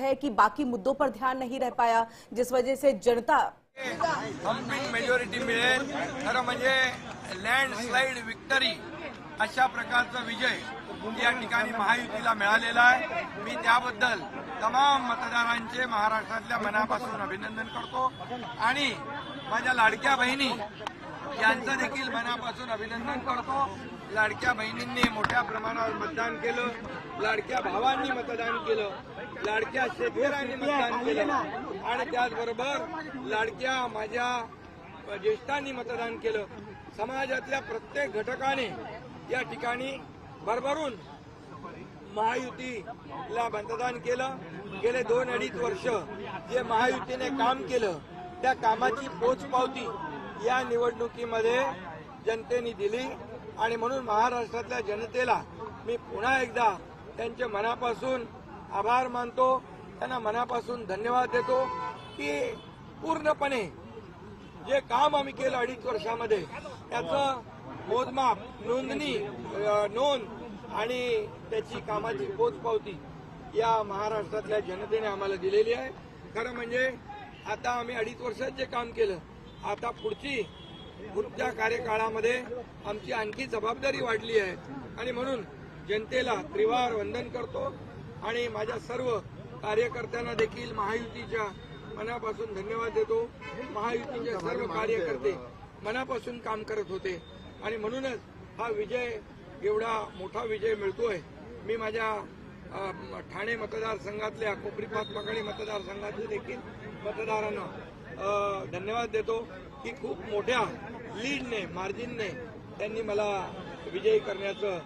है कि बाकी मुद्दों पर ध्यान नहीं रह पाया, जिस वजह से जनता कम्प्लीट मेजॉरिटी मिळेल। खरं म्हणजे लँडस्लाइड विक्टरी अशा प्रकारचा विजय या ठिकाणी महायुतीला मिळालेला आहे। मी त्याबद्दल तमाम मतदारांचे महाराष्ट्रातल्या मनापासून अभिनंदन करतो आणि माझ्या लाडक्या बहिणी यांचं देखील मनापासून अभिनंदन करतो। लाडक्या बहिणींनी मोठ्या प्रमाणावर मतदान केलं, लाडक्या भावांनी मतदान केलं, लाडक्या शेतकऱ्यांनी मतदान केलं आणि त्याचबरोबर लाडक्या माझ्या ज्येष्ठांनी मतदान केलं। समाजातल्या प्रत्येक घटकाने या ठिकाणी भरभरून महायुतीला मतदान केलं। गेले 2-2.5 वर्ष जे महायुतीने काम केलं त्या कामाची पोचपावती या निवडणुकीमध्ये जनतेने दिली आणि म्हणून महाराष्ट्रातल्या जनतेला मी पुन्हा एकदा त्यांचे मनापासून आभार मानतो, त्यांना मनापासून धन्यवाद देतो की पूर्णपणे जे काम आम्ही केलं 2.5 वर्षामध्ये त्याचं मोजमाप, नोंद आणि त्याची कामाची पोचपावती या महाराष्ट्रातल्या जनतेने आम्हाला दिलेली आहे। खरं म्हणजे आता आम्ही 2.5 वर्षात जे काम केलं, आता पुढच्या कार्यकाळामध्ये आमची आणखी जबाबदारी वाढली आहे आणि म्हणून जनतेला त्रिवार वंदन करतो आणि माझ्या सर्व कार्यकर्त्यांना देखील महायुतीच्या मनापासून धन्यवाद देतो। महायुतीचे सर्व कार्यकर्ते मनापासून काम करत होते आणि म्हणूनच हा विजय, एवढा मोठा विजय मिळतोय। मी माझ्या ठाणे मतदारसंघातल्या कोपरी-पाचपकाडी मतदारसंघातले देखील मतदारांना धन्यवाद देतो की खूप मोठ्या लीडने, मार्जिनने त्यांनी मला विजयी करण्याचं